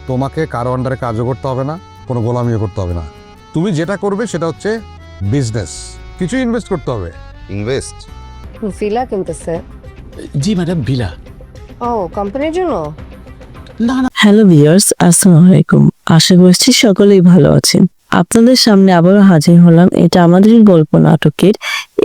তোমাকে কারো আন্ডারে কাজও করতে হবে না, কোনো গোলামিও করতে হবে না। তুমি যেটা করবে সেটা হচ্ছে বিজনেস, কিছু ইনভেস্ট করতে হবে। ইনভেস্ট? ভিলা কিনতেছে? জি ম্যাডাম, ভিলা। ও, কোম্পানির জন্য? না না, হ্যালো ভিউয়ার্স, আসসালামু আলাইকুম। আশা করছি সকলেই ভালো আছেন। আপনাদের সামনে আবারও হাজির হলাম এটা আমাদের গল্প নাটকের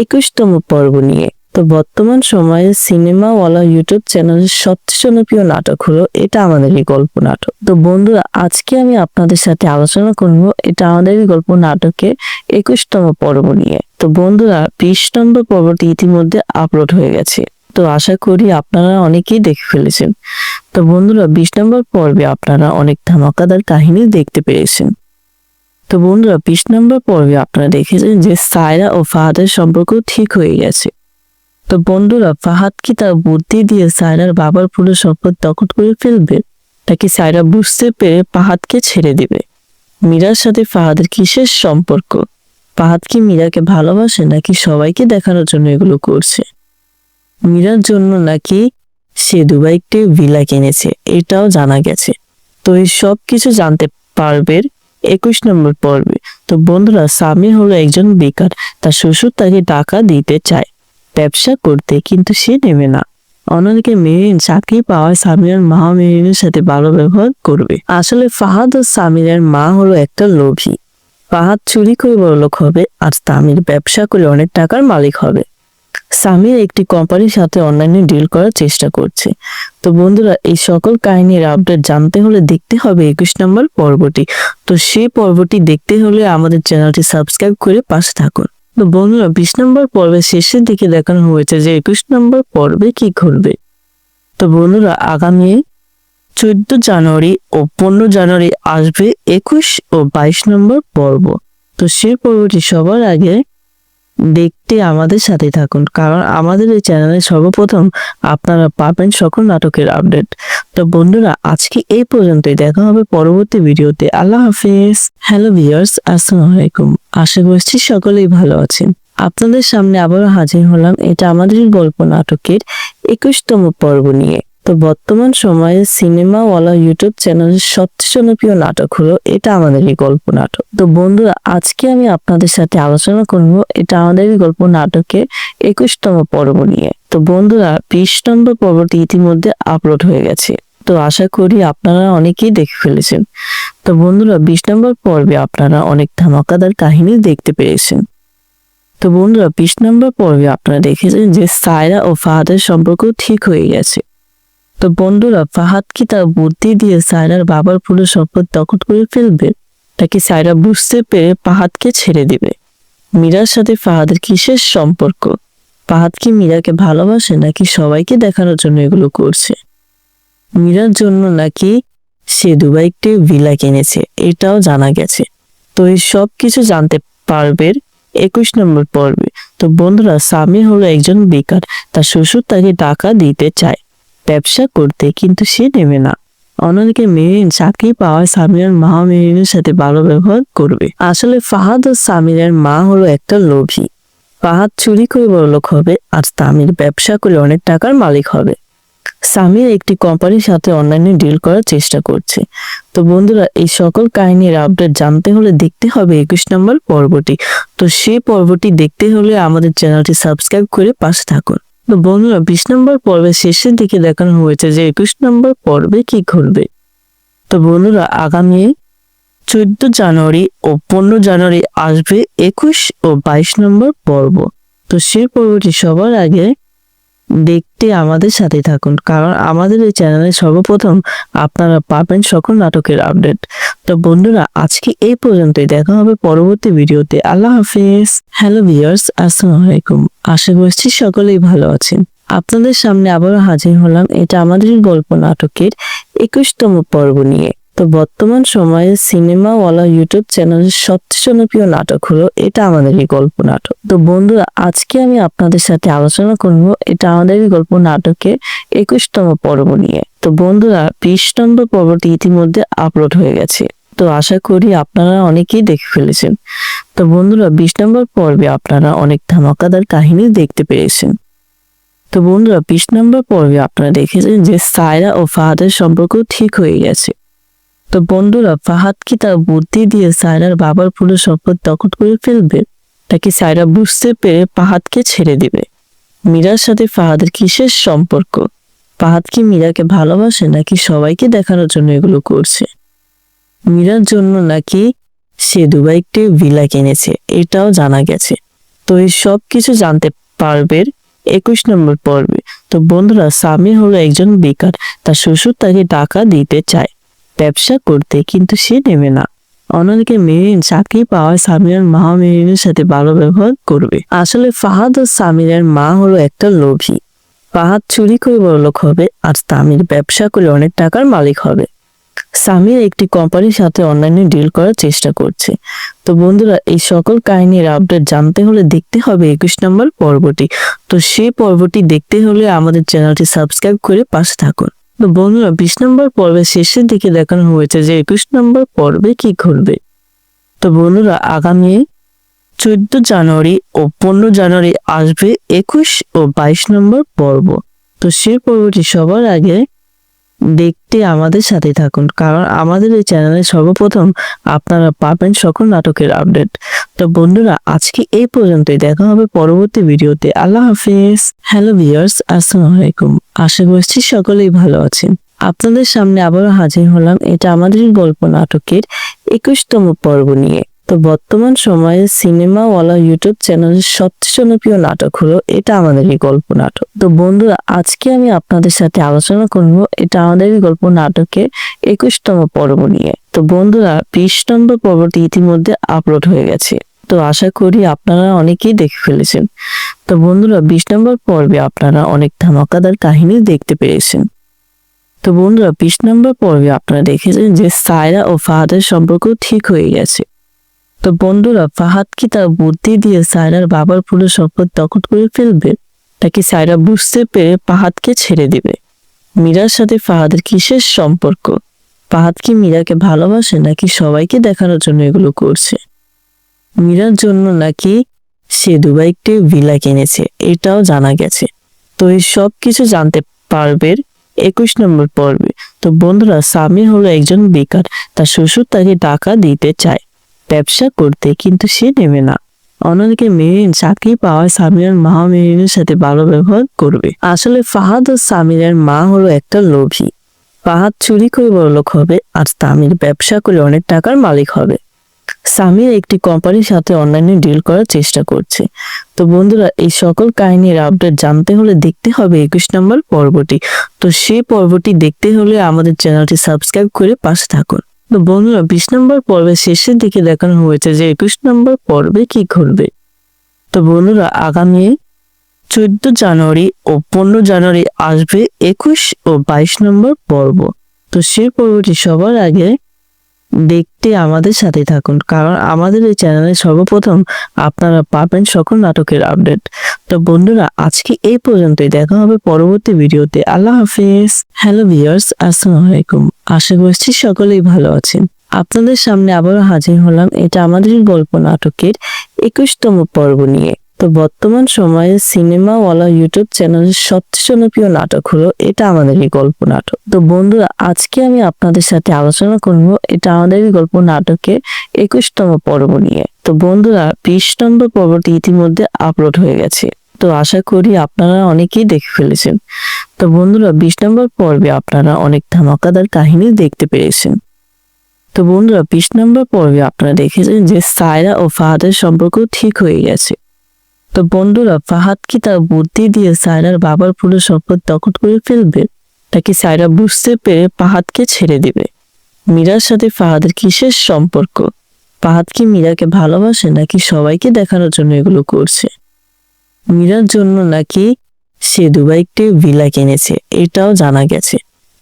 21তম পর্ব নিয়ে। তো বর্তমান সময়ে সিনেমাওয়ালা ইউটিউব চ্যানেলের সবচেয়ে জনপ্রিয় নাটক হলো এটা আমাদের গল্প নাটক। তো বন্ধুরা, আজকে আমি আপনাদের সাথে আলোচনা করব এটা আমাদের গল্প নাটকের 21তম পর্ব নিয়ে। তো বন্ধুরা, 20 নম্বর পর্বটি ইতিমধ্যে আপলোড হয়ে গেছে। তো আশা করি আপনারা অনেকেই দেখে ফেলেছেন। তো বন্ধুরা, 20 নম্বর পর্বে আপনারা অনেক ধামাকাদার কাহিনী দেখতে পেরেছেন। তো বন্ধুরা, 20 নম্বর পর্বে আপনারা দেখেছেন যে সায়রা ও ফাহাদের সম্পর্ক ঠিক হয়ে গেছে। তো বন্ধুরা, ফাহাদ কি তার বুদ্ধি দিয়ে সায়রার বাবার পুরো সম্পদ দখল করে ফেলবে, নাকি সায়রা বুঝতে পেরে ফাহাদকে ছেড়ে দিবে? মীরার সাথে ফাহাদের কিসের সম্পর্ক? ফাহাদ কি মীরাকে ভালোবাসে, নাকি সবাইকে দেখানোর জন্য এগুলো করছে? মীরার জন্য নাকি সে দুবাইতে ভিলা কিনেছে, এটাও জানা গেছে। তো এই সব কিছু জানতে পারবেন 21 নম্বর পর্বে। তো বন্ধুরা, সামির হলো একজন বেকার। তার শ্বশুর তাকে টাকা দিতে চায় ব্যবসা করতে, কিন্তু সে নেবে না। অন্যদিকে মেরিন চাকরি পাওয়ায় সামিরের মা মেরিনের সাথে ভালো ব্যবহার করবে। আসলে ফাহাদ ও সামিরের মা হলো একটা লোভী। ফাহাদ চুরি করে বড়লোক হবে, আর সামির ব্যবসা করে অনেক টাকার মালিক হবে। সামির একটি কোম্পানির সাথে অনলাইনে ডিল করার চেষ্টা করছে। তো বন্ধুরা, এই সকল কাহিনীর আপডেট জানতে হলে দেখতে হবে 21 নম্বর পর্বটি। তো সেই পর্বটি দেখতে হলে আমাদের চ্যানেলটি সাবস্ক্রাইব করে পাশে থাকুন। তো বন্ধুরা, 20 নম্বর পর্বের শেষের দিকে দেখানো হয়েছে যে 21 নম্বর পর্বে কি ঘটবে। তো বন্ধুরা, আগামী 14 জানুয়ারি ও 15 জানুয়ারি আসবে 21 ও 22 নম্বর পর্ব। তো সেই পর্বটি সবার আগে দেখতে আমাদের সাথে থাকুন, কারণ আমাদের এই চ্যানেলে সর্বপ্রথম আপনারা পাবেন সকল নাটকের আপডেট। তো বন্ধুরা, আজকে এই পর্যন্তই। দেখা হবে পরবর্তী ভিডিওতে। আল্লাহ হাফেজ। হ্যালো ভিউয়ার্স, আসসালামু আলাইকুম। আশা করছি সকলেই ভালো আছেন। আপনাদের সামনে আবারও হাজির হলাম এটা আমাদের গল্প নাটকের 21তম পর্ব নিয়ে। তো বর্তমান সময়ে সিনেমাওয়ালা ইউটিউব চ্যানেলের সবচেয়ে জনপ্রিয় নাটক হলো এটা আমাদের গল্প নাটক। তো বন্ধুরা, আজকে আমি আপনাদের সাথে আলোচনা করব এটা আমাদের গল্প নাটকের 21তম পর্ব নিয়ে। তো বন্ধুরা, 20 নম্বর পর্বটি ইতিমধ্যে আপলোড হয়ে গেছে। তো আশা করি আপনারা অনেকেই দেখে ফেলেছেন। তো বন্ধুরা, 20 নম্বর পর্বে আপনারা অনেক ধামাকাদার কাহিনী দেখতে পেরেছেন। তো বন্ধুরা, 20 নম্বর পর্বে আপনারা দেখেছেন যে সায়রা ও ফাহাদের সম্পর্ক ঠিক হয়ে গেছে। তো বন্ধুরা, ফাহাদ কি তার বুদ্ধি দিয়ে সায়রার বাবার পুরো সম্পদ দখল করে ফেলবে, নাকি সায়রা বুঝতে পেরে ফাহাদকে ছেড়ে দিবে? মীরার সাথে ফাহাদের কিসের সম্পর্ক? ফাহাদ কি মীরাকে ভালোবাসে, নাকি সবাইকে দেখানোর জন্য এগুলো করছে? মীরার জন্য নাকি সে দুবাইতে ভিলা কিনেছে, এটাও জানা গেছে। তো এই সব কিছু জানতে পারবেন 21 নম্বর পর্বে। তো বন্ধুরা, সামির হলো একজন বেকার। তার শ্বশুর তাকে টাকা দিতে চায় ব্যবসা করতে, কিন্তু সে নেবে না। অন্যদিকে মেরিন চাকরি পাওয়ায় সামিরের মা মেরিনের সাথে ভালো ব্যবহার করবে। আসলে ফাহাদ ও সামিরের মা হলো একটা লোভী। ফাহাদ চুরি করে বড়লোক হবে, আর সামির ব্যবসা করে অনেক টাকার মালিক হবে। সামির একটি কোম্পানির সাথে অনলাইনে ডিল করার চেষ্টা করছে। তো বন্ধুরা, এই সকল কাহিনীর আপডেট জানতে হলে দেখতে হবে 21 নম্বর পর্বটি। তো সেই পর্বটি দেখতে হলে আমাদের চ্যানেলটি সাবস্ক্রাইব করে পাশে থাকুন। তো বন্ধুরা, 20 নম্বর পর্বের শেষের দিকে দেখানো হয়েছে যে 21 নম্বর পর্বে কি ঘটবে। তো বন্ধুরা, আগামী 14 জানুয়ারি ও 15 জানুয়ারি আসবে 21 ও 22 নম্বর পর্ব। তো সেই পর্বটি সবার আগে দেখতে আমাদের সাথে থাকুন, কারণ আমাদের এই চ্যানেলে সর্বপ্রথম আপনারা পাবেন সকল নাটকের আপডেট। তো বন্ধুরা, আজকে এই পর্যন্তই। দেখা হবে পরবর্তী ভিডিওতে। আল্লাহ হাফেজ। হ্যালো ভিউয়ার্স, আসসালামু আলাইকুম। আশা করছি সকলেই ভালো আছেন। আপনাদের সামনে আবারও হাজির হলাম এটা আমাদের গল্প নাটকের 21তম পর্ব নিয়ে। তো বর্তমান সময়ে সিনেমাওয়ালা ইউটিউব চ্যানেলের সবচেয়ে জনপ্রিয় নাটক হলো এটা আমাদের গল্প নাটক। তো বন্ধুরা, আজকে আমি আপনাদের সাথে আলোচনা করব এটা আমাদের গল্প নাটকের 21তম পর্ব নিয়ে। তো বন্ধুরা, 20 নম্বর পর্বটি ইতিমধ্যে আপলোড হয়ে গেছে। তো আশা করি আপনারা অনেকেই দেখে ফেলেছেন। তো বন্ধুরা, 20 নম্বর পর্বে আপনারা অনেক ধামাকাদার কাহিনী দেখতে পেরেছেন। তো বন্ধুরা, 20 নম্বর পর্বে আপনারা দেখেছেন যে সায়রা ও ফাহাদের সম্পর্ক ঠিক হয়ে গেছে। তো বন্ধুরা, ফাহাদ কি তার বুদ্ধি দিয়ে সায়রার বাবার পুরো সম্পদ দখল করে ফেলবে, নাকি সায়রা বুঝতে পেরে ফাহাদকে ছেড়ে দিবে? মীরার সাথে ফাহাদের কিসের সম্পর্ক? ফাহাদ কি মীরাকে ভালোবাসে, নাকি সবাইকে দেখানোর জন্য এগুলো করছে? মীরার জন্য নাকি সে দুবাইতে ভিলা কিনেছে, এটাও জানা গেছে। তো এই সব কিছু জানতে পারবে 21 নম্বর পর্বে। তো বন্ধুরা, সামির হলো একজন বেকার, তার শ্বশুর তাকে টাকা দিতে চায় ব্যবসা করতে, কিন্তু সে নেবে না। অন্যদিকে মেরিন চাকরি পাওয়ায় সামিরের মা মেরিনের সাথে ভালো ব্যবহার করবে। আসলে ফাহাদ ও সামিরের মা হলো একটা লোভী। ফাহাদ চুরি করে বড়লোক হবে, আর সামির ব্যবসা করে অনেক টাকার মালিক হবে। সামির একটি কোম্পানির সাথে অনলাইনে ডিল করার চেষ্টা করছে। তো বন্ধুরা, এই সকল কাহিনীর আপডেট জানতে হলে দেখতে হবে 21 নম্বর পর্বটি। তো সেই পর্বটি দেখতে হলে আমাদের চ্যানেলটি সাবস্ক্রাইব করে পাশে থাকুন। তো বন্ধুরা, 20 নম্বর পর্বের শেষের দিকে দেখানো হয়েছে যে 21 নম্বর পর্বে কি ঘটবে। তো বন্ধুরা, আগামী 14 জানুয়ারি ও 15 জানুয়ারি আসবে 21 ও 22 নম্বর পর্ব। তো সেই পর্বটি সবার আগে দেখতে আমাদের সাথে থাকুন, কারণ আমাদের এই চ্যানেলে সর্বপ্রথম আপনারা পাবেন সকল নাটকের আপডেট। তো বন্ধুরা, আজকে এই পর্যন্তই, দেখা হবে পরবর্তী ভিডিওতে। আল্লাহ হাফেজ। হ্যালো ভিউয়ার্স, আসসালামু আলাইকুম। আশা করছি সকলেই ভালো আছেন। আপনাদের সামনে আবারও হাজির হলাম এটা আমাদের গল্প নাটকের 21তম পর্ব নিয়ে। তো বর্তমান সময়ে সিনেমাওয়ালা ইউটিউব চ্যানেলের সবচেয়ে জনপ্রিয় নাটক হলো এটা আমাদেরই গল্প নাটক। তো বন্ধুরা, আজকে আমি আপনাদের সাথে আলোচনা করব এটা আমাদেরই গল্প নাটকের 21তম পর্ব নিয়ে। তো বন্ধুরা, 20 নম্বর পর্বটি ইতিমধ্যে আপলোড হয়ে গেছে। তো আশা করি আপনারা অনেকেই দেখে ফেলেছেন। তো বন্ধুরা, 20 নম্বর পর্বে আপনারা অনেক ধামাকাদার কাহিনী দেখতে পেরেছেন। তো বন্ধুরা, 20 নম্বর পর্বে আপনারা দেখেছেন যে সায়রা ও ফাহাদের সম্পর্ক ঠিক হয়ে গেছে। তো বন্ধুরা, ফাহাদ কি তার বুদ্ধি দিয়ে সায়রার বাবার পুরো সম্পদ দখল করে ফেলবে, নাকি সায়রা বুঝতে পেরে ফাহাদকে ছেড়ে দিবে? মীরার সাথে ফাহাদের কিসের সম্পর্ক? ফাহাদ কি মীরাকে ভালোবাসে, নাকি সবাইকে দেখানোর জন্য এগুলো করছে? মীরার জন্য নাকি সে দুবাইতে ভিলা কিনেছে, এটাও জানা গেছে। তো এই সব কিছু জানতে পারবে 21 নম্বর পর্বে। তো বন্ধুরা, সামির হলো একজন বেকার, তার শ্বশুর তাকে টাকা দিতে চায় ব্যবসা করতে, কিন্তু সে নেবে না। অন্যদিকে মেরিন চাকরি পাওয়ায় সামিরের মা মেরিনের সাথে ভালো ব্যবহার করবে। আসলে ফাহাদ ও সামিরের মা হলো একটা লোভী। ফাহাদ চুরি করে বড়লোক হবে, আর সামির ব্যবসা করে অনেক টাকার মালিক হবে। সামির একটি কোম্পানির সাথে অনলাইনে ডিল করার চেষ্টা করছে। তো বন্ধুরা, এই সকল কাহিনীর আপডেট জানতে হলে দেখতে হবে 21 নম্বর পর্বটি। তো সেই পর্বটি দেখতে হলে আমাদের চ্যানেলটি সাবস্ক্রাইব করে পাশে থাকুন। তো বন্ধুরা, 20 নম্বর পর্বের শেষের দিকে দেখানো হয়েছে যে 21 নম্বর পর্বে কি ঘটবে। তো বন্ধুরা, আগামী 14 জানুয়ারি ও 15 জানুয়ারি আসবে 21 ও 22 নম্বর পর্ব। তো সেই পর্বটি সবার আগে দেখতে আমাদের সাথে থাকুন, কারণ আমাদের এই চ্যানেলে সর্বপ্রথম আপনারা পাবেন সকল নাটকের আপডেট। তো বন্ধুরা, আজকে এই পর্যন্তই, দেখা হবে পরবর্তী ভিডিওতে। আল্লাহ হাফেজ। হ্যালো ভিউয়ার্স, আসসালামু আলাইকুম। আশা করছি সকলেই ভালো আছেন। আপনাদের সামনে আবারও হাজির হলাম এটা আমাদের গল্প নাটকের 21তম পর্ব নিয়ে। তো বর্তমান সময়ে সিনেমাওয়ালা ইউটিউব চ্যানেলের সবচেয়ে জনপ্রিয় নাটক হলো এটা আমাদেরই গল্প নাটক। তো বন্ধুরা, আজকে আমি আপনাদের সাথে আলোচনা করব এটা আমাদেরই গল্প নাটকের 21তম পর্ব নিয়ে। তো বন্ধুরা, 20 নম্বর পর্বটি ইতিমধ্যে আপলোড হয়ে গেছে। তো আশা করি আপনারা অনেকেই দেখে ফেলেছেন। তো বন্ধুরা, 20 নম্বর পর্বে আপনারা অনেক ধামাকাদার কাহিনী দেখতে পেরেছেন। তো বন্ধুরা, 20 নম্বর পর্বে আপনারা দেখেছেন যে সায়রা ও ফাহাদের সম্পর্ক ঠিক হয়ে গেছে। তো বন্ধুরা, ফাহাদ কি তার বুদ্ধি দিয়ে সায়রার বাবার পুরো সম্পদ দখল করে ফেলবে, নাকি সায়রা বুঝতে পেরে ফাহাদকে ছেড়ে দিবে? মীরার সাথে ফাহাদের কিসের সম্পর্ক? ফাহাদ কি মীরাকে ভালোবাসে, নাকি সবাইকে দেখানোর জন্য এগুলো করছে? মীরার জন্য নাকি সে দুবাইতে ভিলা কিনেছে, এটাও জানা গেছে।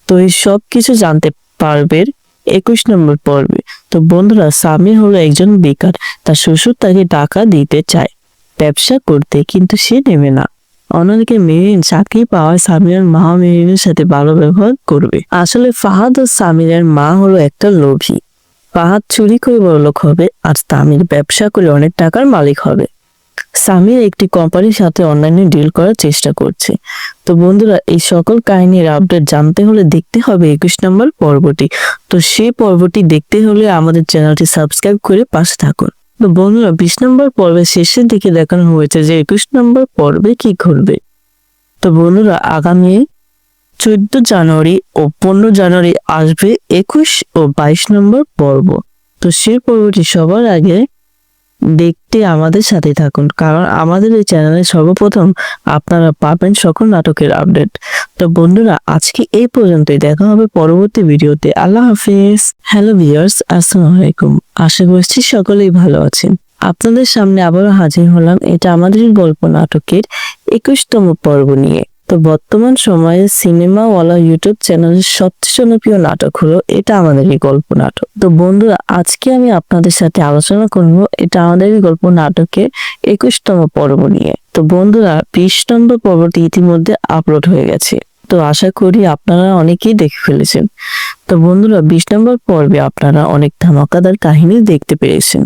তো এই সব কিছু জানতে পারবে 21 নম্বর পর্বে। তো বন্ধুরা, সামির হলো একজন বেকার, তার শ্বশুর তাকে টাকা দিতে চায় ব্যবসা করতে, কিন্তু সে নেবে না। অন্যদিকে মেরিন চাকরি পাওয়ায় সামিরের মা মেরিনের সাথে ভালো ব্যবহার করবে। আসলে ফাহাদ ও সামিরের মা হলো একটা লোভী। ফাহাদ চুরি করে বড়লোক হবে, আর সামির ব্যবসা করে অনেক টাকার মালিক হবে। সামির একটি কোম্পানির সাথে অনলাইনে ডিল করার চেষ্টা করছে। তো বন্ধুরা, এই সকল কাহিনীর আপডেট জানতে হলে দেখতে হবে 21 নম্বর পর্বটি। তো সেই পর্বটি দেখতে হলে আমাদের চ্যানেলটি সাবস্ক্রাইব করে পাশে থাকুন। তো বন্ধুরা, 20 নম্বর পর্বের শেষের দিকে দেখানো হয়েছে যে 21 নম্বর পর্বে কি ঘটবে। তো বন্ধুরা, আগামী 14 জানুয়ারি ও 15 জানুয়ারি আসবে 21 ও 22 নম্বর পর্ব। তো সেই পর্বটি সবার আগে দেখতে আমাদের সাথে থাকুন, কারণ আমাদের এই চ্যানেলে সর্বপ্রথম আপনারা পাবেন সকল নাটকের আপডেট। তো বন্ধুরা, আজকে এই পর্যন্তই, দেখা হবে পরবর্তী ভিডিওতে। আল্লাহ হাফিজ। হ্যালো ভিউয়ার্স, আসসালামু আলাইকুম। আশা করছি সকলেই ভালো আছেন। আপনাদের সামনে আবারও হাজির হলাম এটা আমাদের গল্প নাটকের 21তম পর্ব নিয়ে। তো বর্তমান সময়ে সিনেমাওয়ালা ইউটিউব চ্যানেলের সবচেয়ে জনপ্রিয় নাটক হলো এটা আমাদেরই গল্প নাটক। তো বন্ধুরা, আজকে আমি আপনাদের সাথে আলোচনা করব এটা আমাদেরই গল্প নাটকের 21তম পর্ব নিয়ে। তো বন্ধুরা, 20 নম্বর পর্বটি ইতিমধ্যে আপলোড হয়ে গেছে। তো আশা করি আপনারা অনেকেই দেখে ফেলেছেন। তো বন্ধুরা, 20 নম্বর পর্বে আপনারা অনেক ধামাকাদার কাহিনী দেখতে পেয়েছেন।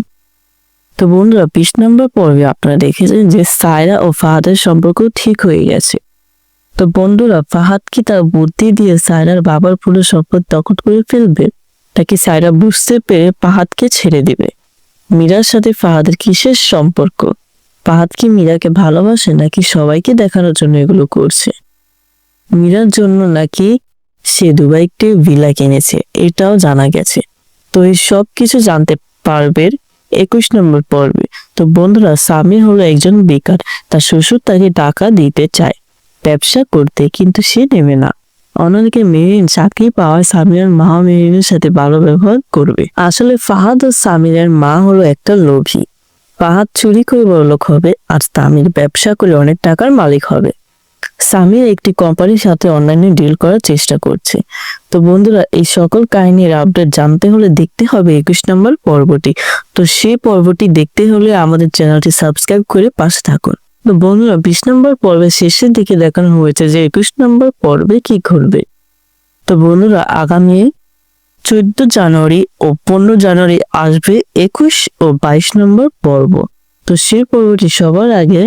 তো বন্ধুরা, 20 নম্বর পর্বে আপনারা দেখেছেন যে সায়রা ও ফাহাদের সম্পর্ক ঠিক হয়ে গেছে। তো বন্ধুরা, ফাহাদ কি তার বুদ্ধি দিয়ে সায়রার বাবার পুরো সম্পদ দখল করে ফেলবে, নাকি সায়রা বুঝতে পেরে ফাহাদকে ছেড়ে দিবে? মীরার সাথে ফাহাদের কিসের সম্পর্ক? ফাহাদ কি মীরাকে ভালোবাসে, নাকি সবাইকে দেখানোর জন্য এগুলো করছে? মীরার জন্য নাকি সে দুবাই একটি ভিলা কিনেছে, এটাও জানা গেছে। তো এই সব কিছু জানতে পারবে 21 নম্বর পর্বে। তো বন্ধুরা, সামির হলো একজন বেকার। তার শ্বশুর তাকে টাকা দিতে চায় ব্যবসা করতে, কিন্তু সে নেবে না। অন্যদিকে মেরিন চাকরি পাওয়ায় সামিরের মা মেরিনের সাথে ভালো ব্যবহার করবে। আসলে ফাহাদ ও সামিরের মা হলো একটা লোভী। ফাহাদ চুরি করে বড়লোক হবে, আর সামির ব্যবসা করে অনেক টাকার মালিক হবে। সামির একটি কোম্পানির সাথে অনলাইনে ডিল করার চেষ্টা করছে। তো বন্ধুরা, এই সকল কাহিনীর আপডেট জানতে হলে দেখতে হবে 21 নম্বর পর্বটি। তো সেই পর্বটি দেখতে হলে আমাদের চ্যানেলটি সাবস্ক্রাইব করে পাশে থাকুন। তো বন্ধুরা, 20 নম্বর পর্বের শেষের দিকে দেখানো হয়েছে যে 21 নম্বর পর্বে কি ঘটবে। তো বন্ধুরা, আগামী 14 জানুয়ারি ও 15 জানুয়ারি আসবে 21 ও 22 নম্বর পর্ব। তো সেই পর্বটি সবার আগে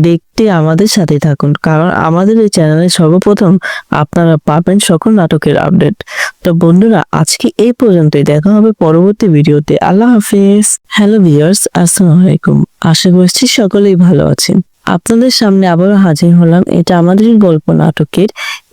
দেখতে আমাদের সাথে থাকুন, কারণ আমাদের এই চ্যানেলে সর্বপ্রথম আপনারা পাবেন সকল নাটকের আপডেট। তো বন্ধুরা, আজকে এই পর্যন্তই, দেখা হবে পরবর্তী ভিডিওতে। আল্লাহ হাফিজ। হ্যালো ভিউয়ার্স, আসসালামু আলাইকুম। আশা করছি সকলেই ভালো আছেন। আপনাদের সামনে আবারও হাজির হলাম এটা আমাদের গল্প নাটকের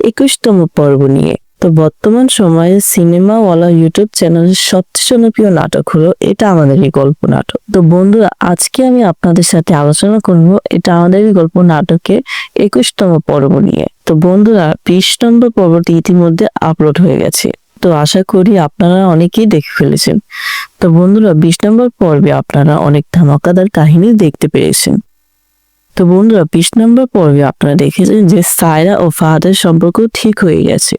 21তম পর্ব নিয়ে। তো বর্তমান সময়ে সিনেমাওয়ালা ইউটিউব চ্যানেলের সবচেয়ে জনপ্রিয় নাটক হলো এটা আমাদেরই গল্প নাটক। তো বন্ধুরা, আজকে আমি আপনাদের সাথে আলোচনা করব এটা আমাদেরই গল্প নাটকের 21তম পর্ব নিয়ে। তো বন্ধুরা, 20 নম্বর পর্বটি ইতিমধ্যে আপলোড হয়ে গেছে। তো আশা করি আপনারা অনেকেই দেখে ফেলেছেন। তো বন্ধুরা, 20 নম্বর পর্বে আপনারা অনেক ধামাকাদার কাহিনী দেখতে পেয়েছেন। তো বন্ধুরা, 20 নম্বর পর্বে আপনারা দেখেছেন যে সায়রা ও ফাহাদের সম্পর্ক ঠিক হয়ে গেছে।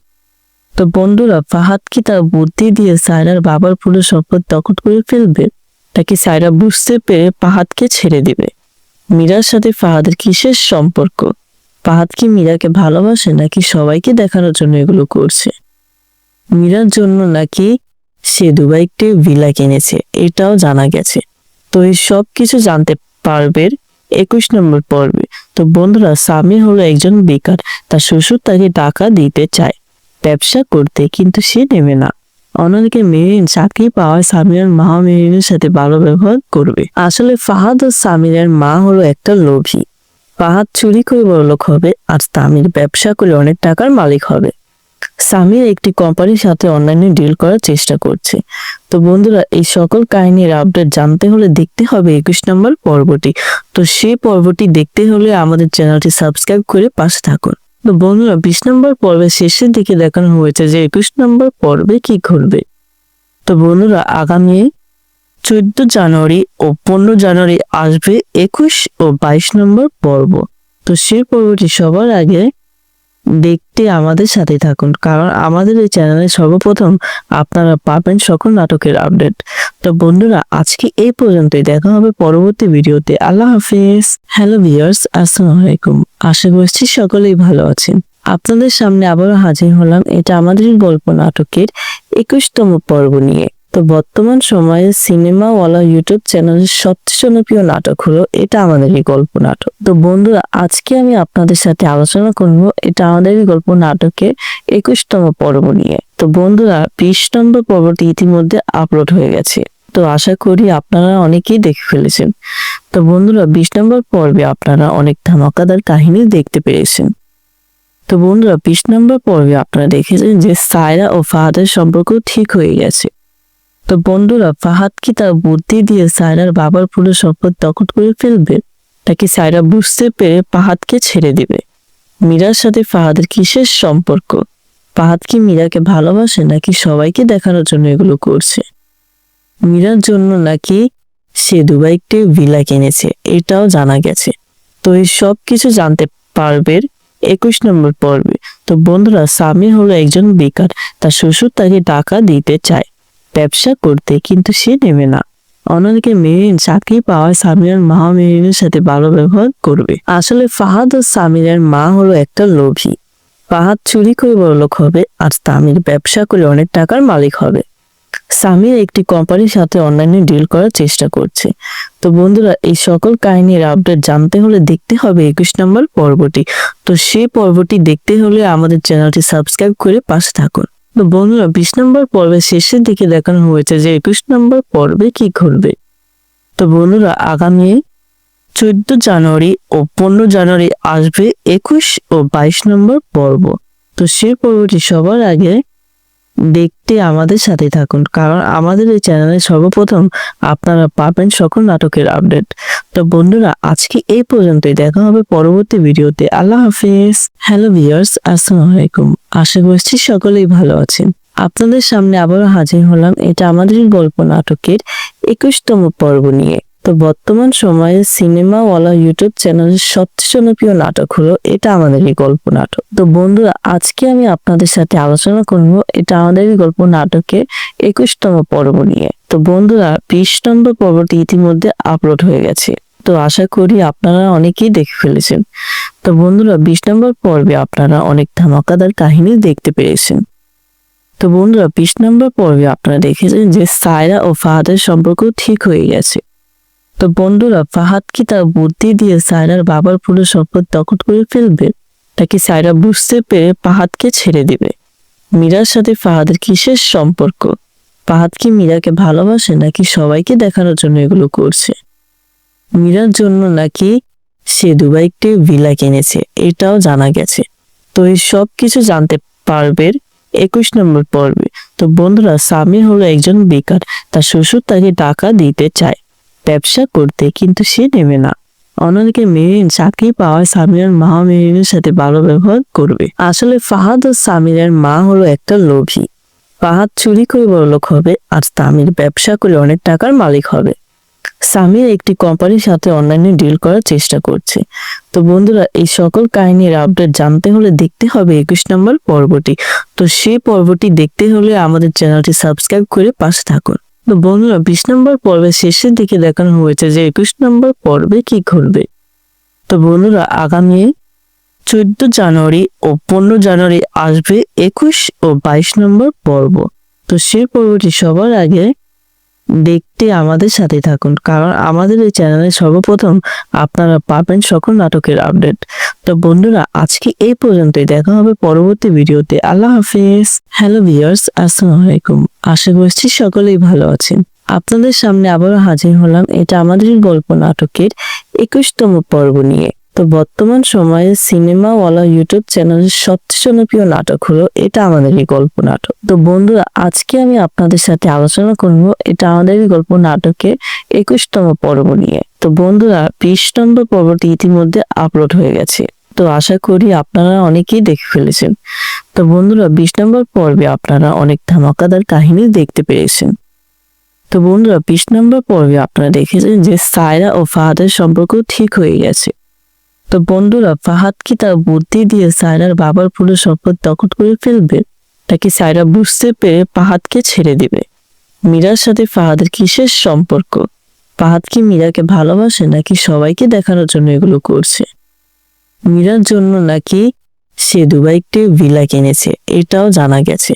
তো বন্ধুরা, ফাহাদ কি তার বুদ্ধি দিয়ে সায়রার বাবার পুরো সম্পদ দখল করে ফেলবে, নাকি সায়রা বুঝতে পেরে ফাহাদকে ছেড়ে দিবে? মীরার সাথে ফাহাদের কিসের সম্পর্ক? ফাহাদ কি মীরাকে ভালোবাসে, নাকি সবাইকে দেখানোর জন্য এগুলো করছে? মীরার জন্য নাকি সে দুবাই একটি ভিলা কিনেছে, এটাও জানা গেছে। তো এই সব কিছু জানতে পারবে 21 নম্বর পর্বে। তো বন্ধুরা, সামির হলো একজন বেকার। তার শ্বশুর তাকে টাকা দিতে চায় ব্যবসা করতে, কিন্তু সে নেবে না। অন্যদিকে মেরিন চাকরি পাওয়ায় সামিরের মা মেরিনের সাথে ভালো ব্যবহার করবে। আসলে ফাহাদ ও সামিরের মা হলো একটা লোভী। ফাহাদ চুরি করে বড়লোক হবে, আর সামির ব্যবসা করে অনেক টাকার মালিক হবে। সামির একটি কোম্পানির সাথে অনলাইনে ডিল করার চেষ্টা করছে। তো বন্ধুরা, এই সকল কাহিনীর আপডেট জানতে হলে দেখতে হবে 21 নম্বর পর্বটি। তো সেই পর্বটি দেখতে হলে আমাদের চ্যানেলটি সাবস্ক্রাইব করে পাশে থাকুন। তো বন্ধুরা, 20 নম্বর পর্বের শেষের দিকে দেখানো হয়েছে যে 21 নম্বর পর্বে কি ঘটবে। তো বন্ধুরা, আগামী 14 জানুয়ারি ও 15 জানুয়ারি আসবে 21 ও 22 নম্বর পর্ব। তো সেই পর্বটি সবার আগে দেখতে আমাদের সাথে থাকুন, কারণ আমাদের এই চ্যানেলে সর্বপ্রথম আপনারা পাবেন সকল নাটকের আপডেট। তো বন্ধুরা, আজকে এই পর্যন্তই, দেখা হবে পরবর্তী ভিডিওতে। আল্লাহ হাফিজ। হ্যালো ভিউয়ার্স, আসসালামু আলাইকুম। আশা করছি সকলেই ভালো আছেন। আপনাদের সামনে আবারও হাজির হলাম এটা আমাদের গল্প নাটকের 21তম পর্ব নিয়ে। তো বর্তমান সময়ে সিনেমাওয়ালা ইউটিউব চ্যানেলের সবচেয়ে জনপ্রিয় নাটক হলো এটা আমাদেরই গল্প নাটক। তো বন্ধুরা, আজকে আমি আপনাদের সাথে আলোচনা করব এটা আমাদেরই গল্প নাটকের 21তম পর্ব নিয়ে। তো বন্ধুরা, 20 নম্বর পর্বটি ইতিমধ্যে আপলোড হয়ে গেছে। তো আশা করি আপনারা অনেকেই দেখে ফেলেছেন। তো বন্ধুরা, 20 নম্বর পর্বে আপনারা অনেক ধামাকাদার কাহিনী দেখতে পেরেছেন। তো বন্ধুরা, 20 নম্বর পর্বে আপনারা দেখেছেন যে সায়রা ও ফাহাদের সম্পর্ক ঠিক হয়ে গেছে। তো বন্ধুরা, ফাহাদ কি তার বুদ্ধি দিয়ে সায়রার বাবার পুরো সম্পদ দখল করে ফেলবে, নাকি সায়রা বুঝতে পেরে ফাহাদকে ছেড়ে দিবে? মীরার সাথে ফাহাদের কিসের সম্পর্ক? ফাহাদ কি মীরাকে ভালোবাসে, নাকি সবাইকে দেখানোর জন্য এগুলো করছে? মীরার জন্য নাকি সে দুবাইতে ভিলা কিনেছে, এটাও জানা গেছে। তো এই সব কিছু জানতে পারবেন 21 নম্বর পর্বে। তো বন্ধুরা, সামির হলো একজন বেকার। তার শ্বশুর তাকে টাকা দিতে চায় ব্যবসা করতে, কিন্তু সে নেবে না। অন্যদিকে মেরিন চাকরি পাওয়ায় সামিরের মা মেরিনের সাথে ভালো ব্যবহার করবে। আসলে ফাহাদ ও সামিরের মা হলো একটা লোভী। ফাহাদ চুরি করে বড়লোক হবে, আর সামির ব্যবসা করে অনেক টাকার মালিক হবে। সামির একটি কোম্পানির সাথে অনলাইনে ডিল করার চেষ্টা করছে। তো বন্ধুরা, এই সকল কাহিনীর আপডেট জানতে হলে দেখতে হবে 21 নম্বর পর্বটি। তো সেই পর্বটি দেখতে হলে আমাদের চ্যানেলটি সাবস্ক্রাইব করে পাশে থাকুন। তো বন্ধুরা, 20 নম্বর পর্বের শেষের দিকে দেখানো হয়েছে যে 21 নম্বর পর্বে কি ঘটবে। তো বন্ধুরা, আগামী 14 জানুয়ারি ও 15 জানুয়ারি আসবে 21 ও 22 নম্বর পর্ব। তো সেই পর্বটি সবার আগে দেখতে আমাদের সাথে থাকুন, কারণ আমাদের এই চ্যানেলে সর্বপ্রথম আপনারা পাবেন সকল নাটকের আপডেট। তো বন্ধুরা, আজকে এই পর্যন্তই। দেখা হবে পরবর্তী ভিডিওতে। আল্লাহ হাফিজ। হ্যালো ভিউয়ার্স, আসসালামু আলাইকুম। আশা করছি সকলেই ভালো আছেন। আপনাদের সামনে আবারও হাজির হলাম এটা আমাদেরই গল্প নাটকের 21তম পর্ব নিয়ে। তো বর্তমান সময়ে সিনেমাওয়ালা ইউটিউব চ্যানেলের সবচেয়ে জনপ্রিয় নাটক হলো এটা আমাদেরই গল্প নাটক। তো বন্ধুরা, আজকে আমি আপনাদের সাথে আলোচনা করব এটা আমাদেরই গল্প নাটকের 21তম পর্ব নিয়ে। তো বন্ধুরা, 20 নম্বর পর্বটি ইতিমধ্যে আপলোড হয়ে গেছে। তো আশা করি আপনারা অনেকেই দেখে ফেলেছেন। তো বন্ধুরা, 20 নম্বর পর্বে আপনারা অনেক ধামাকাদার কাহিনী দেখতে পেরেছেন। তো বন্ধুরা, 20 নম্বর পর্বে আপনারা দেখেছেন যে সায়রা ও ফাহাদের সম্পর্ক ঠিক হয়ে গেছে। তো বন্ধুরা, ফাহাদ কি তার বুদ্ধি দিয়ে সায়রার বাবার পুরো সম্পদ দখল করে ফেলবে, নাকি সায়রা বুঝতে পেরে ফাহাদকে ছেড়ে দিবে? মীরার সাথে ফাহাদের কিসের সম্পর্ক? ফাহাদ কি মীরাকে ভালোবাসে, নাকি সবাইকে দেখানোর জন্য এগুলো করছে? মীরার জন্য নাকি সে দুবাইতে ভিলা কিনেছে, এটাও জানা গেছে। তো এই সব কিছু জানতে পারবেন 21 নম্বর পর্বে। তো বন্ধুরা, সামির হলো একজন বেকার। তার শ্বশুর তাকে টাকা দিতে চায় ব্যবসা করতে, কিন্তু সে নেবে না। অন্যদিকে মেরিন চাকরি পাওয়ায় সামিরের মা মেরিনের সাথে ভালো ব্যবহার করবে। আসলে ফাহাদ ও সামিরের মা হলো একটা লোভী। ফাহাদ চুরি করে বড়লোক হবে, আর সামির ব্যবসা করে অনেক টাকার মালিক হবে। সামির একটি কোম্পানির সাথে অনলাইনে ডিল করার চেষ্টা করছে। তো বন্ধুরা, এই সকল কাহিনীর আপডেট জানতে হলে দেখতে হবে 21 নম্বর পর্বটি। তো সেই পর্বটি দেখতে হলে আমাদের চ্যানেলটি সাবস্ক্রাইব করে পাশে থাকুন। তো বন্ধুরা, 20 নম্বর পর্বের শেষের দিকে দেখানো হয়েছে যে 21 নম্বর পর্বে কি ঘটবে। তো বন্ধুরা, আগামী 14 জানুয়ারি ও 15 জানুয়ারি আসবে 21 ও 22 নম্বর পর্ব। তো সেই পর্বটি সবার আগে দেখতে আমাদের সাথে থাকুন, কারণ আমাদের এই চ্যানেলে সর্বপ্রথম আপনারা পাবেন সকল নাটকের আপডেট। তো বন্ধুরা, আজকে এই পর্যন্তই। দেখা হবে পরবর্তী ভিডিওতে। আল্লাহ হাফিজ। হ্যালো ভিউয়ার্স, আসসালামু আলাইকুম। আশা করছি সকলেই ভালো আছেন। আপনাদের সামনে আবারও হাজির হলাম এটা আমাদেরই গল্প নাটকের 21তম পর্ব নিয়ে। তো বর্তমান সময়ে সিনেমাওয়ালা ইউটিউব চ্যানেলের সবচেয়ে জনপ্রিয় নাটক হলো এটা আমাদেরই গল্প নাটক। তো বন্ধুরা, আজকে আমি আপনাদের সাথে আলোচনা করব এটা আমাদেরই গল্প নাটকের 21তম পর্ব নিয়ে। তো বন্ধুরা, 20 নম্বর পর্বটি ইতিমধ্যে আপলোড হয়ে গেছে। তো আশা করি আপনারা অনেকেই দেখে ফেলেছেন। তো বন্ধুরা, 20 নম্বর পর্বে আপনারা অনেক ধামাকাদার কাহিনী দেখতে পেরেছেন। তো বন্ধুরা, 20 নম্বর পর্বে আপনারা দেখেছেন যে সায়রা ও ফাহাদের সম্পর্ক ঠিক হয়ে গেছে। তো বন্ধুরা, ফাহাদ কি তার বুদ্ধি দিয়ে সায়রার বাবার পুরো সম্পদ দখল করে ফেলবে, নাকি সায়রা বুঝতে পেরে ফাহাদকে ছেড়ে দিবে? মীরার সাথে ফাহাদের কিসের সম্পর্ক? ফাহাদ কি মীরাকে ভালোবাসে, নাকি সবাইকে দেখানোর জন্য এগুলো করছে? মীরার জন্য নাকি সে দুবাইতে ভিলা কিনেছে, এটাও জানা গেছে।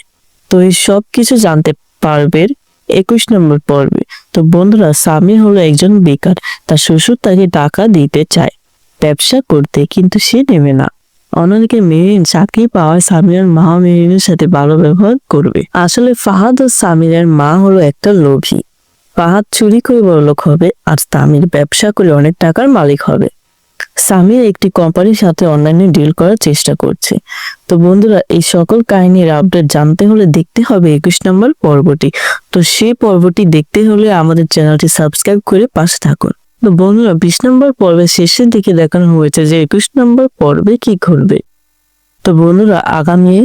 তো এই সব কিছু জানতে পারবেন 21 নম্বর পর্বে। তো বন্ধুরা, সামির হলো একজন বেকার, তার শ্বশুর তাকে টাকা দিতে চায় ব্যবসা করতে, কিন্তু সে নেবে না। অন্যদিকে মেরিন চাকরি পাওয়ায় সামিরের মা মেরিনের সাথে ভালো ব্যবহার করবে। আসলে ফাহাদ ও সামিরের মা হলো একটা লোভী। ফাহাদ চুরি করে বড়লোক হবে আর সামির ব্যবসা করে অনেক টাকার মালিক হবে। সামির একটি কোম্পানির সাথে অনলাইনে ডিল করার চেষ্টা করছে। তো বন্ধুরা, এই সকল কাহিনীর আপডেট জানতে হলে দেখতে হবে 21 নম্বর পর্বটি। তো সেই পর্বটি দেখতে হলে আমাদের চ্যানেলটি সাবস্ক্রাইব করে পাশে থাকুন। তো বন্ধুরা, 20 নম্বর পর্বের শেষের দিকে দেখানো হয়েছে যে 21 নম্বর পর্বে কি ঘটবে। তো বন্ধুরা, আগামী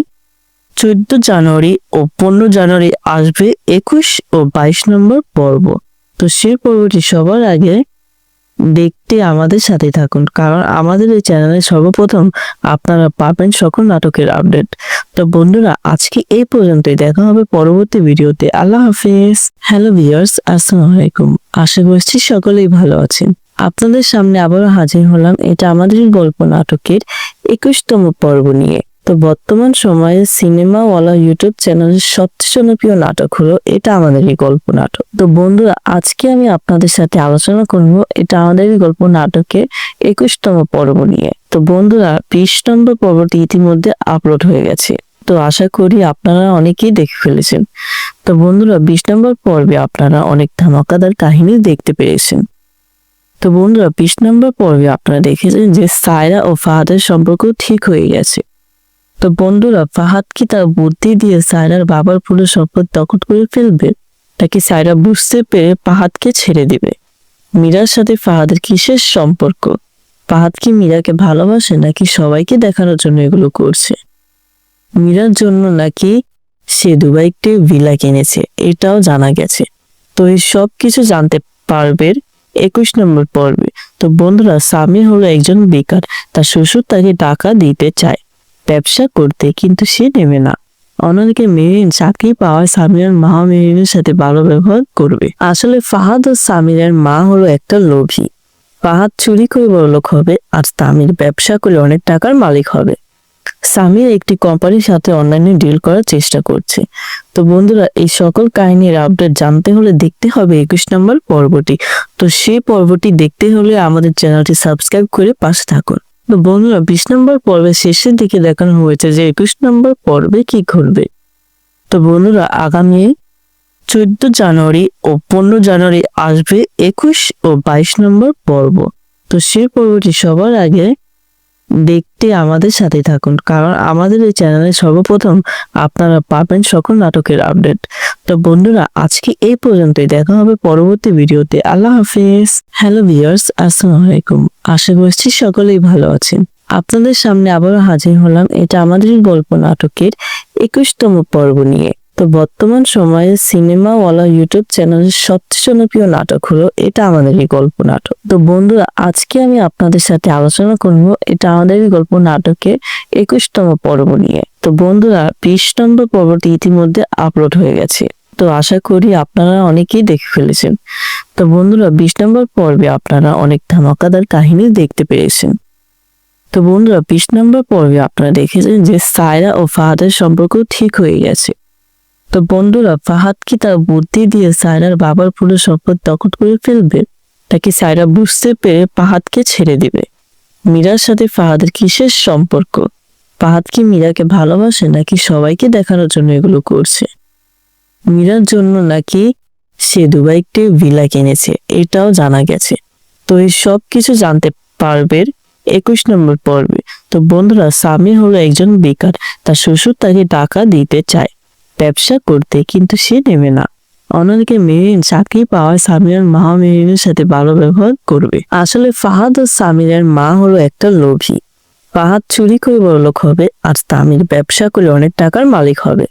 14 জানুয়ারি ও 15 জানুয়ারি আসবে 21 ও 22 নম্বর পর্ব। তো সেই পর্বটি সবার আগে দেখতে আমাদের সাথে থাকুন, কারণ আমাদের এই চ্যানেলে সর্বপ্রথম আপনারা পাবেন সকল নাটকের আপডেট। তো বন্ধুরা, আজকে এই পর্যন্তই, দেখা হবে পরবর্তী ভিডিওতে। আল্লাহ হাফেজ। হ্যালো ভিউয়ার্স, আসসালামু আলাইকুম। আশা করছি সকলেই ভালো আছেন। আপনাদের সামনে আবারও হাজির হলাম এটা আমাদের গল্প নাটকের 21তম পর্ব নিয়ে। তো বর্তমান সময়ে সিনেমাওয়ালা ইউটিউব চ্যানেলের সবচেয়ে জনপ্রিয় নাটক হলো এটা আমাদেরই গল্প নাটক। তো বন্ধুরা, আজকে আমি আপনাদের সাথে আলোচনা করব এটা আমাদেরই গল্প নাটকের 21তম পর্ব নিয়ে। তো বন্ধুরা, 20 নম্বর পর্বটি ইতিমধ্যে আপলোড হয়ে গেছে। তো আশা করি আপনারা অনেকেই দেখে ফেলেছেন। তো বন্ধুরা, 20 নম্বর পর্বে আপনারা অনেক ধামাকাদার কাহিনী দেখতে পেরেছেন। তো বন্ধুরা, 20 নম্বর পর্বে আপনারা দেখেছেন যে সায়রা ও ফাহাদের সম্পর্ক ঠিক হয়ে গেছে। তো বন্ধুরা, ফাহাদ কি তার বুদ্ধি দিয়ে সায়রার বাবার পুরো সম্পদ দখল করে ফেলবে, নাকি সায়রা বুঝতে পেরে ফাহাদকে ছেড়ে দিবে? মীরার সাথে ফাহাদের কিসের সম্পর্ক? ফাহাদ কি মীরাকে ভালোবাসে, নাকি সবাইকে দেখানোর জন্য এগুলো করছে? মীরার জন্য নাকি সে দুবাইতে ভিলা কিনেছে, এটাও জানা গেছে। তো এই সব কিছু জানতে পারবেন 21 নম্বর পর্বে। তো বন্ধুরা, সামির হলো একজন বেকার, তার শ্বশুর তাকে টাকা দিতে চায় ব্যবসা করতে, কিন্তু সে নেবে না। অন্যদিকে মেরিন চাকরি পাওয়ায় সামিরের মা মেরিনের সাথে ভালো ব্যবহার করবে। আসলে ফাহাদ ও সামিরের মা হলো একটা লোভী। ফাহাদ চুরি করে বড়লোক হবে আর সামির ব্যবসা করে অনেক টাকার মালিক হবে। সামির একটি কোম্পানির সাথে অনলাইনে ডিল করার চেষ্টা করছে। তো বন্ধুরা, এই সকল কাহিনীর আপডেট জানতে হলে দেখতে হবে 21 নম্বর পর্বটি। তো সেই পর্বটি দেখতে হলে আমাদের চ্যানেলটি সাবস্ক্রাইব করে পাশে থাকুন। তো বন্ধুরা, 20 নম্বর পর্বের শেষের দিকে দেখানো হয়েছে যে 21 নম্বর পর্বে কি ঘটবে। তো বন্ধুরা, আগামী 14 জানুয়ারি ও 15 জানুয়ারি আসবে 21 ও 22 নম্বর পর্ব। তো সেই পর্বটি সবার আগে দেখতে আমাদের সাথে থাকুন, কারণ আমাদের এই চ্যানেলে সর্বপ্রথম আপনারা পাবেন সকল নাটকের আপডেট। তো বন্ধুরা, আজকে এই পর্যন্তই, দেখা হবে পরবর্তী ভিডিওতে। আল্লাহ হাফেজ। হ্যালো ভিউয়ার্স, আসসালামু আলাইকুম। আশা করছি সকলেই ভালো আছেন। আপনাদের সামনে আবারও হাজির হলাম এটা আমাদের গল্প নাটকের 21তম পর্ব নিয়ে। তো বর্তমান সময়ে সিনেমাওয়ালা ইউটিউব চ্যানেলের সবচেয়ে জনপ্রিয় নাটক হলো এটা আমাদেরই গল্প নাটক। তো বন্ধুরা, আজকে আমি আপনাদের সাথে আলোচনা করব এটা আমাদেরই গল্প নাটকের 21তম পর্ব নিয়ে। তো বন্ধুরা, 20 নম্বর পর্বটি ইতিমধ্যে আপলোড হয়ে গেছে। তো আশা করি আপনারা অনেকেই দেখে ফেলেছেন। তো বন্ধুরা, 20 নম্বর পর্বে আপনারা অনেক ধামাকাদার কাহিনী দেখতে পেরেছেন। তো বন্ধুরা, 20 নম্বর পর্বে আপনারা দেখেছেন যে সায়রা ও ফাহাদের সম্পর্ক ঠিক হয়ে গেছে। তো বন্ধুরা, ফাহাদ কি তার বুদ্ধি দিয়ে সায়রার বাবার পুরো সম্পদ দখল করে ফেলবে, নাকি সায়রা বুঝতে পেরে ফাহাদকে ছেড়ে দিবে? মীরার সাথে ফাহাদের কিসের সম্পর্ক? ফাহাদ কি মীরাকে ভালোবাসে, নাকি সবাইকে দেখানোর জন্য এগুলো করছে? মীরার জন্য নাকি সে দুবাইতে ভিলা কিনেছে, এটাও জানা গেছে। তো এই সব কিছু জানতে পারবেন 21 নম্বর পর্বে। তো বন্ধুরা, সামির হলো একজন বেকার, তার শ্বশুর তাকে টাকা দিতে চায় ব্যবসা করতে, কিন্তু সে নেবে না। অন্যদিকে মেরিন চাকরি পাওয়ায় সামিরের মা মেরিনের সাথে ভালো ব্যবহার করবে। আসলে ফাহাদ ও সামিরের মা হলো একটা লোভী। ফাহাদ চুরি করে বড়লোক হবে আর সামির ব্যবসা করে অনেক টাকার মালিক হবে।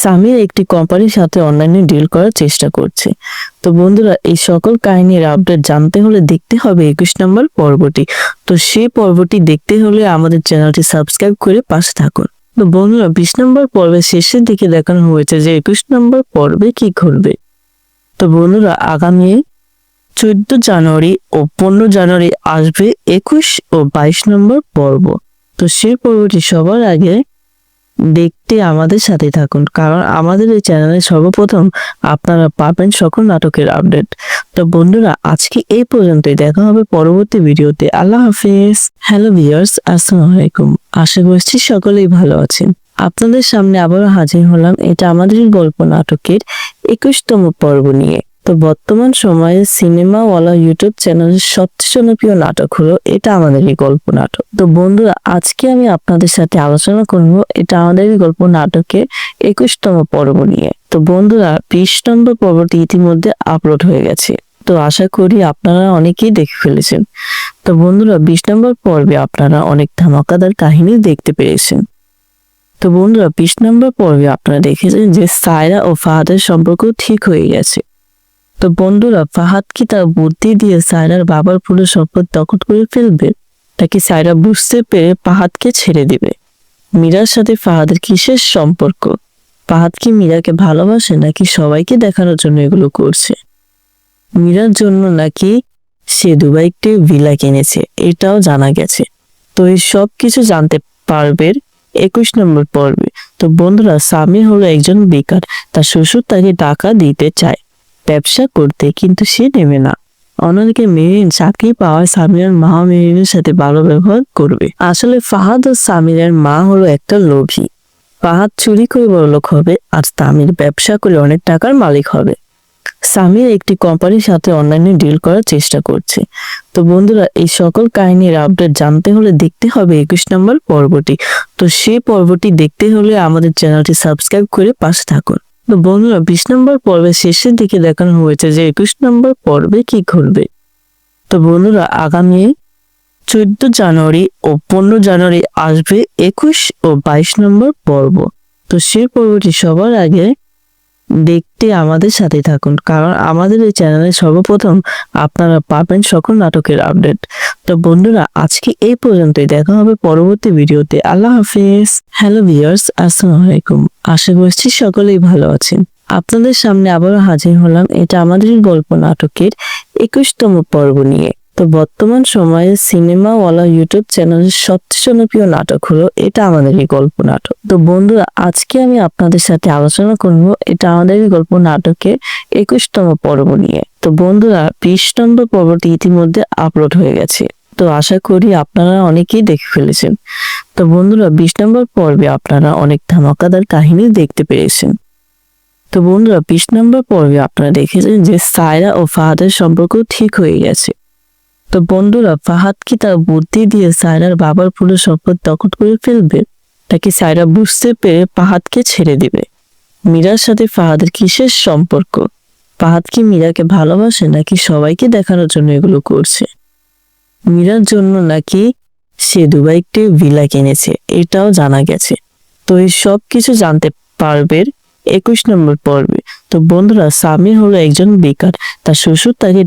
সামির একটি কোম্পানির সাথে অনলাইনে ডিল করার চেষ্টা করছে। তো বন্ধুরা, এই সকল কাহিনীর আপডেট জানতে হলে দেখতে হবে 21 নম্বর পর্বটি। তো সেই পর্বটি দেখতে হলে আমাদের চ্যানেলটি সাবস্ক্রাইব করে পাশে থাকুন। তো বন্ধুরা, 20 নম্বর পর্বের শেষের দিকে দেখানো হয়েছে যে 21 নম্বর পর্বে কি ঘটবে। তো বন্ধুরা, আগামী 14 জানুয়ারি ও 15 জানুয়ারি আসবে 21 ও 22 নম্বর পর্ব। তো সেই পর্বটি সবার আগে দেখতে আমাদের সাথে থাকুন, কারণ আমাদের এই চ্যানেলে সর্বপ্রথম আপনারা পাবেন সকল নাটকের আপডেট। তো বন্ধুরা, আজকে এই পর্যন্তই, দেখা হবে পরবর্তী ভিডিওতে। আল্লাহ হাফেজ। হ্যালো ভিউয়ার্স, আসসালামু আলাইকুম। আশা করছি সকলেই ভালো আছেন। আপনাদের সামনে আবারও হাজির হলাম এটা আমাদের গল্প নাটকের 21তম পর্ব নিয়ে। তো বর্তমান সময়ে সিনেমাওয়ালা ইউটিউব চ্যানেলের সবচেয়ে জনপ্রিয় নাটক হলো এটা আমাদেরই গল্প নাটক। তো বন্ধুরা, আজকে আমি আপনাদের সাথে আলোচনা করব এটা আমাদেরই গল্প নাটকের 21তম পর্ব নিয়ে। তো বন্ধুরা, 20 নম্বর পর্বটি ইতিমধ্যে আপলোড হয়ে গেছে। তো আশা করি আপনারা অনেকেই দেখে ফেলেছেন। তো বন্ধুরা, 20 নম্বর পর্বে আপনারা অনেক ধামাকাদার কাহিনী দেখতে পেরেছেন। তো বন্ধুরা, 20 নম্বর পর্বে আপনারা দেখেছেন যে সায়রা ও ফাহাদের সম্পর্ক ঠিক হয়ে গেছে। তো বন্ধুরা, ফাহাদ কি তার বুদ্ধি দিয়ে সায়রার বাবার পুরো সম্পদ দখল করে ফেলবে, নাকি সায়রা বুঝতে পেরে ফাহাদকে ছেড়ে দিবে? মীরার সাথে ফাহাদের কিসের সম্পর্ক? ফাহাদ কি মীরাকে ভালোবাসে, নাকি সবাইকে দেখানোর জন্য এগুলো করছে? মীরার জন্য নাকি সে দুবাইতে ভিলা কিনেছে, এটাও জানা গেছে। তো এই সব কিছু জানতে পারবে 21 নম্বর পর্বে। তো বন্ধুরা, সামির হলো একজন বেকার। তার শ্বশুর তাকে টাকা দিতে চায় ব্যবসা করতে, কিন্তু সে নেবে না। অন্যদিকে মেরিন চাকরি পাওয়ায় সামিরের মা মেরিনের সাথে ভালো ব্যবহার করবে। আসলে ফাহাদ ও সামিরের মা হলো একটা লোভী। ফাহাদ চুরি করে বড়লোক হবে, আর সামির ব্যবসা করে অনেক টাকার মালিক হবে। সামির একটি কোম্পানির সাথে অনলাইনে ডিল করার চেষ্টা করছে। তো বন্ধুরা, এই সকল কাহিনীর আপডেট জানতে হলে দেখতে হবে 21 নম্বর পর্বটি। তো সেই পর্বটি দেখতে হলে আমাদের চ্যানেলটি সাবস্ক্রাইব করে পাশে থাকুন। তো বন্ধুরা, 20 নম্বর পর্বের শেষের দিকে দেখানো হয়েছে যে 21 নম্বর পর্বে কি ঘটবে। তো বন্ধুরা, আগামী 14 জানুয়ারি ও 15 জানুয়ারি আসবে 21 ও 22 নম্বর পর্ব। তো সেই পর্বটি সবার আগে দেখতে আমাদের সাথে থাকুন, কারণ আমাদের এই চ্যানেলে সর্বপ্রথম আপনারা পাবেন সকল নাটকের আপডেট। তো বন্ধুরা, আজকে এই পর্যন্তই, দেখা হবে পরবর্তী ভিডিওতে। আল্লাহ হাফেজ। হ্যালো ভিউয়ার্স, আসসালামু আলাইকুম। আশা করছি সকলেই ভালো আছেন। আপনাদের সামনে আবারও হাজির হলাম এটা আমাদের গল্প নাটকের 21তম পর্ব নিয়ে। তো বর্তমান সময়ে সিনেমাওয়ালা ইউটিউব চ্যানেলের সবচেয়ে জনপ্রিয় নাটক হলো এটা আমাদেরই গল্প নাটক। তো বন্ধুরা, আজকে আমি আপনাদের সাথে আলোচনা করব এটা আমাদেরই গল্প নাটকের 21তম পর্ব নিয়ে। তো বন্ধুরা, 20 নম্বর পর্বটি ইতিমধ্যে আপলোড হয়ে গেছে। তো আশা করি আপনারা অনেকেই দেখে ফেলেছেন। তো বন্ধুরা, 20 নম্বর পর্বে আপনারা অনেক ধামাকাদার কাহিনী দেখতে পেরেছেন। তো বন্ধুরা, 20 নম্বর পর্বে আপনারা দেখেছেন যে সায়রা ও ফাহাদের সম্পর্ক ঠিক হয়ে গেছে। তো বন্ধুরা, ফাহাদ কি তার বুদ্ধি দিয়ে সায়রার বাবার পুরো সম্পদ দখল করে ফেলবে, নাকি সায়রা বুঝতে পেরে ফাহাদকে ছেড়ে দিবে? মীরার সাথে ফাহাদের কিসের সম্পর্ক? ফাহাদ কি মীরাকে ভালোবাসে, নাকি সবাইকে দেখানোর জন্য এগুলো করছে? মীরার জন্য নাকি সে দুবাইতে ভিলা কিনেছে, এটাও জানা গেছে। তো এই সব কিছু জানতে পারবে 21 নম্বর পর্বে। তো বন্ধুরা, সামির হলো একজন বেকার। তার শ্বশুর তাকে